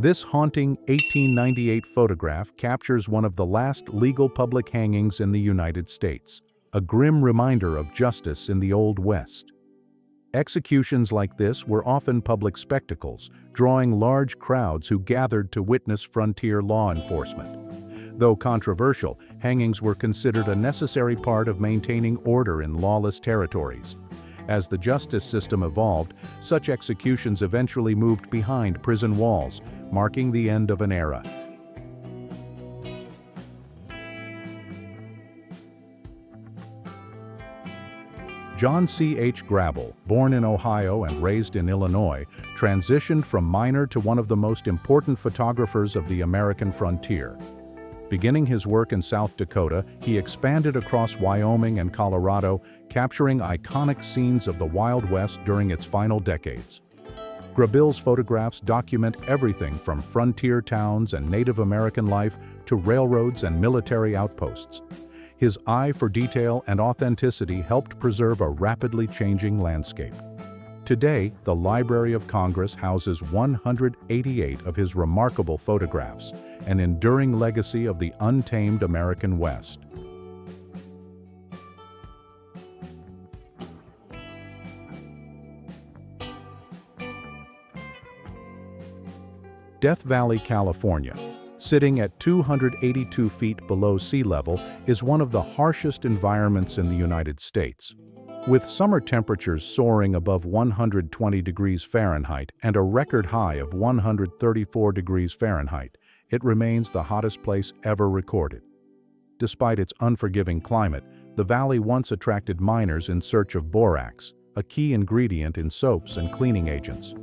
This haunting 1898 photograph captures one of the last legal public hangings in the United States, a grim reminder of justice in the Old West. Executions like this were often public spectacles, drawing large crowds who gathered to witness frontier law enforcement. Though controversial, hangings were considered a necessary part of maintaining order in lawless territories. As the justice system evolved, such executions eventually moved behind prison walls, marking the end of an era. John C. H. Grable, born in Ohio and raised in Illinois, transitioned from miner to one of the most important photographers of the American frontier. Beginning his work in South Dakota, he expanded across Wyoming and Colorado, capturing iconic scenes of the Wild West during its final decades. Grable's photographs document everything from frontier towns and Native American life to railroads and military outposts. His eye for detail and authenticity helped preserve a rapidly changing landscape. Today, the Library of Congress houses 188 of his remarkable photographs, an enduring legacy of the untamed American West. Death Valley, California, sitting at 282 feet below sea level, is one of the harshest environments in the United States. With summer temperatures soaring above 120 degrees Fahrenheit and a record high of 134 degrees Fahrenheit, it remains the hottest place ever recorded. Despite its unforgiving climate, the valley once attracted miners in search of borax, a key ingredient in soaps and cleaning agents.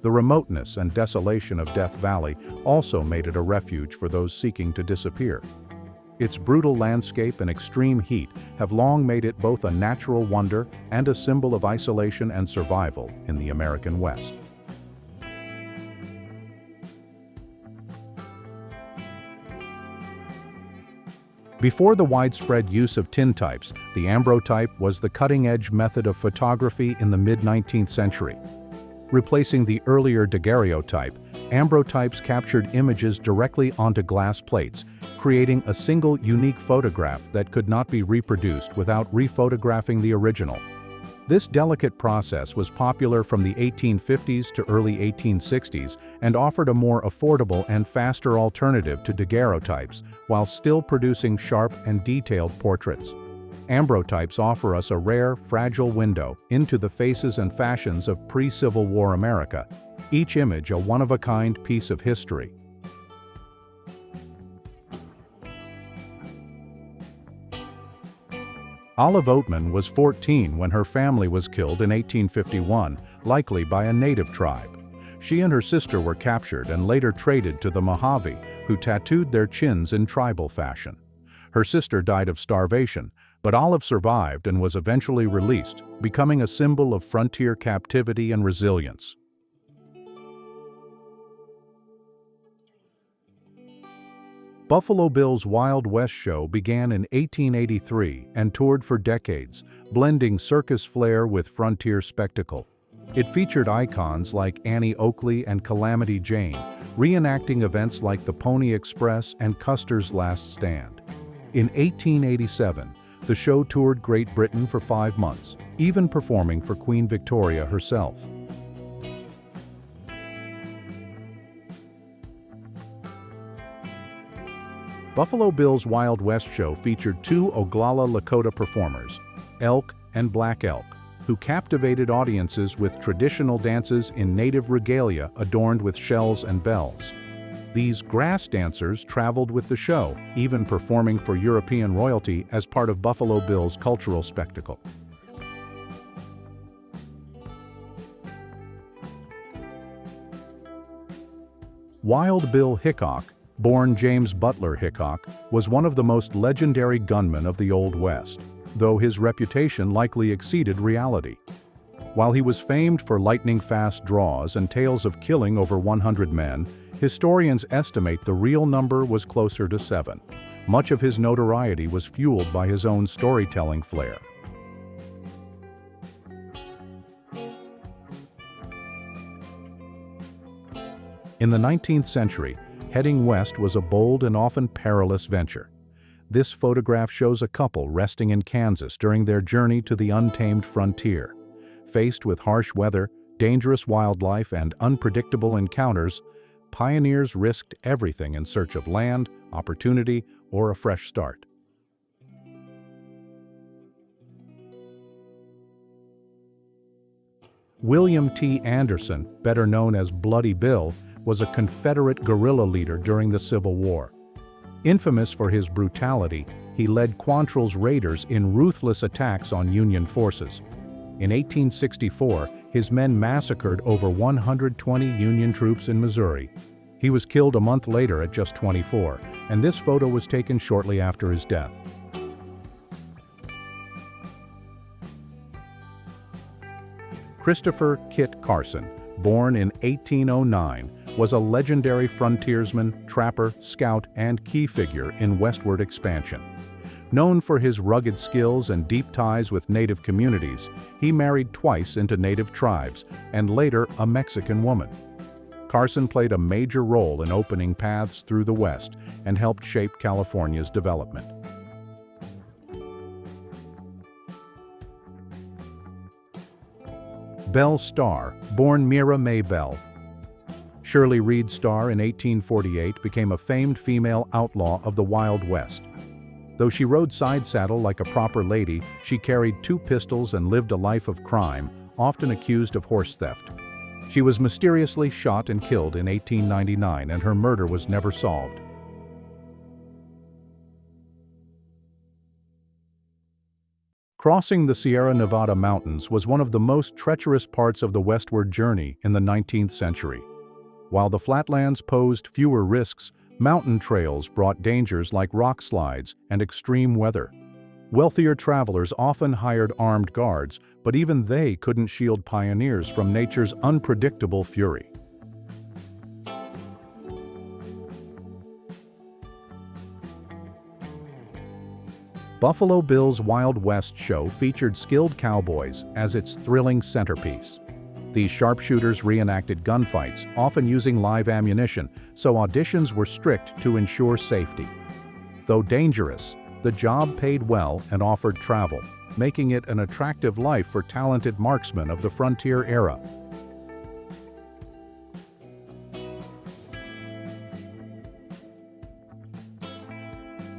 The remoteness and desolation of Death Valley also made it a refuge for those seeking to disappear. Its brutal landscape and extreme heat have long made it both a natural wonder and a symbol of isolation and survival in the American West. Before the widespread use of tintypes, the ambrotype was the cutting-edge method of photography in the mid-19th century. Replacing the earlier daguerreotype, ambrotypes captured images directly onto glass plates, creating a single unique photograph that could not be reproduced without rephotographing the original. This delicate process was popular from the 1850s to early 1860s and offered a more affordable and faster alternative to daguerreotypes while still producing sharp and detailed portraits. Ambrotypes offer us a rare, fragile window into the faces and fashions of pre-Civil War America, each image a one-of-a-kind piece of history. Olive Oatman was 14 when her family was killed in 1851, likely by a native tribe. She and her sister were captured and later traded to the Mojave, who tattooed their chins in tribal fashion. Her sister died of starvation, but Olive survived and was eventually released, becoming a symbol of frontier captivity and resilience. Buffalo Bill's Wild West show began in 1883 and toured for decades, blending circus flair with frontier spectacle. It featured icons like Annie Oakley and Calamity Jane, reenacting events like the Pony Express and Custer's Last Stand. In 1887, the show toured Great Britain for 5 months, even performing for Queen Victoria herself. Buffalo Bill's Wild West show featured 2 Oglala Lakota performers, Elk and Black Elk, who captivated audiences with traditional dances in native regalia adorned with shells and bells. These grass dancers traveled with the show, even performing for European royalty as part of Buffalo Bill's cultural spectacle. Wild Bill Hickok, born James Butler Hickok, was one of the most legendary gunmen of the Old West, though his reputation likely exceeded reality. While he was famed for lightning-fast draws and tales of killing over 100 men, historians estimate the real number was closer to 7. Much of his notoriety was fueled by his own storytelling flair. In the 19th century, heading west was a bold and often perilous venture. This photograph shows a couple resting in Kansas during their journey to the untamed frontier. Faced with harsh weather, dangerous wildlife, and unpredictable encounters, pioneers risked everything in search of land, opportunity, or a fresh start. William T. Anderson, better known as Bloody Bill, was a Confederate guerrilla leader during the Civil War. Infamous for his brutality, he led Quantrill's raiders in ruthless attacks on Union forces. In 1864, his men massacred over 120 Union troops in Missouri. He was killed a month later at just 24, and this photo was taken shortly after his death. Christopher Kit Carson, born in 1809, was a legendary frontiersman, trapper, scout, and key figure in westward expansion. Known for his rugged skills and deep ties with native communities, he married twice into native tribes, and later a Mexican woman. Carson played a major role in opening paths through the West and helped shape California's development. Belle Starr, born Mira May Bell. Shirley Reed Starr in 1848 became a famed female outlaw of the Wild West. Though she rode side saddle like a proper lady, she carried 2 pistols and lived a life of crime, often accused of horse theft. She was mysteriously shot and killed in 1899, and her murder was never solved. Crossing the Sierra Nevada mountains was one of the most treacherous parts of the westward journey in the 19th century. While the flatlands posed fewer risks, mountain trails brought dangers like rock slides and extreme weather. Wealthier travelers often hired armed guards, but even they couldn't shield pioneers from nature's unpredictable fury. Buffalo Bill's Wild West show featured skilled cowboys as its thrilling centerpiece. These sharpshooters reenacted gunfights, often using live ammunition, so auditions were strict to ensure safety. Though dangerous, the job paid well and offered travel, making it an attractive life for talented marksmen of the frontier era.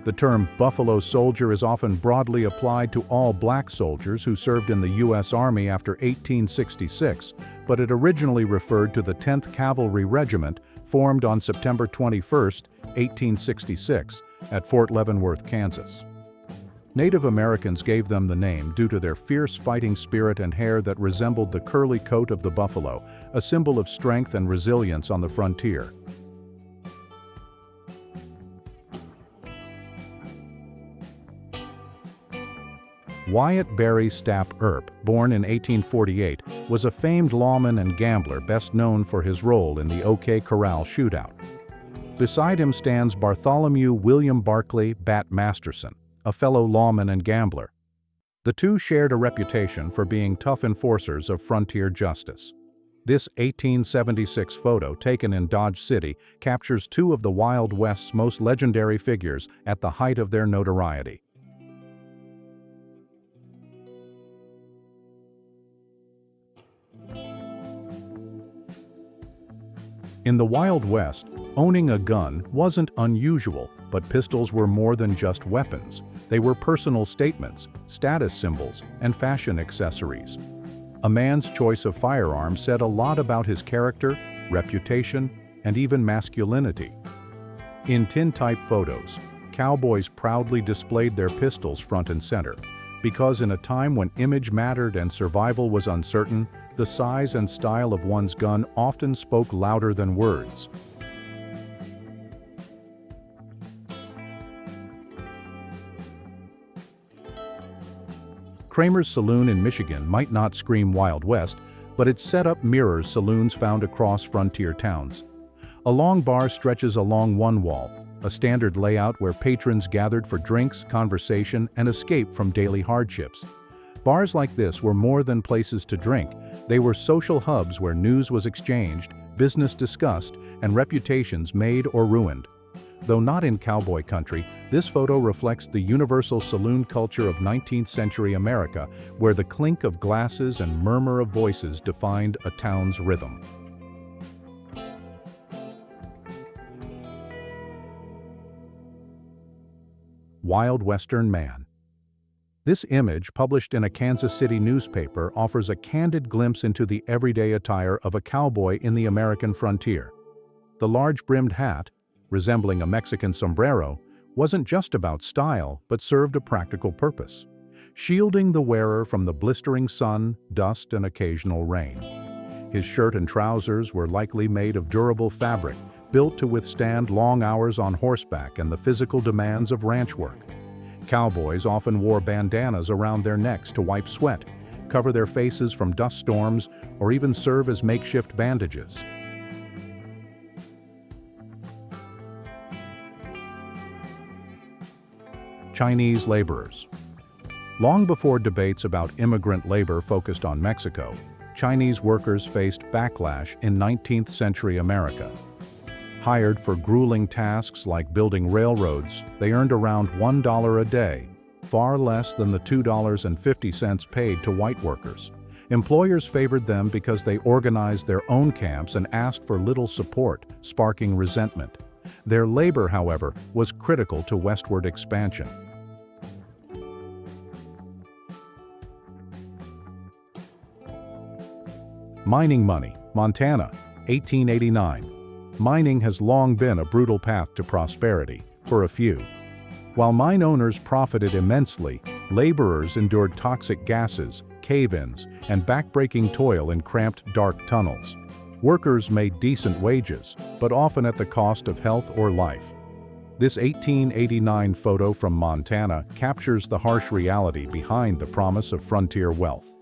The term Buffalo Soldier is often broadly applied to all black soldiers who served in the U.S. Army after 1866, but it originally referred to the 10th Cavalry Regiment, formed on September 21, 1866, at Fort Leavenworth, Kansas. Native Americans gave them the name due to their fierce fighting spirit and hair that resembled the curly coat of the buffalo, a symbol of strength and resilience on the frontier. Wyatt Barry Stapp Earp, born in 1848, was a famed lawman and gambler best known for his role in the OK Corral shootout. Beside him stands Bartholomew William Barclay Bat Masterson, a fellow lawman and gambler. The two shared a reputation for being tough enforcers of frontier justice. This 1876 photo, taken in Dodge City, captures 2 of the Wild West's most legendary figures at the height of their notoriety. In the Wild West, owning a gun wasn't unusual, but pistols were more than just weapons. They were personal statements, status symbols, and fashion accessories. A man's choice of firearm said a lot about his character, reputation, and even masculinity. In tintype photos, cowboys proudly displayed their pistols front and center, because in a time when image mattered and survival was uncertain, the size and style of one's gun often spoke louder than words. Kramer's Saloon in Michigan might not scream Wild West, but its setup mirrors saloons found across frontier towns. A long bar stretches along one wall, a standard layout where patrons gathered for drinks, conversation, and escape from daily hardships. Bars like this were more than places to drink. They were social hubs where news was exchanged, business discussed, and reputations made or ruined. Though not in cowboy country, this photo reflects the universal saloon culture of 19th century America, where the clink of glasses and murmur of voices defined a town's rhythm. Wild Western Man. This image, published in a Kansas City newspaper, offers a candid glimpse into the everyday attire of a cowboy in the American frontier. The large-brimmed hat, resembling a Mexican sombrero, wasn't just about style but served a practical purpose, shielding the wearer from the blistering sun, dust, and occasional rain. His shirt and trousers were likely made of durable fabric, built to withstand long hours on horseback and the physical demands of ranch work. Cowboys often wore bandanas around their necks to wipe sweat, cover their faces from dust storms, or even serve as makeshift bandages. Chinese laborers. Long before debates about immigrant labor focused on Mexico, Chinese workers faced backlash in 19th century America. Hired for grueling tasks like building railroads, they earned around $1 a day, far less than the $2.50 paid to white workers. Employers favored them because they organized their own camps and asked for little support, sparking resentment. Their labor, however, was critical to westward expansion. Mining money, Montana, 1889. Mining has long been a brutal path to prosperity, for a few. While mine owners profited immensely, laborers endured toxic gases, cave-ins, and backbreaking toil in cramped, dark tunnels. Workers made decent wages, but often at the cost of health or life. This 1889 photo from Montana captures the harsh reality behind the promise of frontier wealth.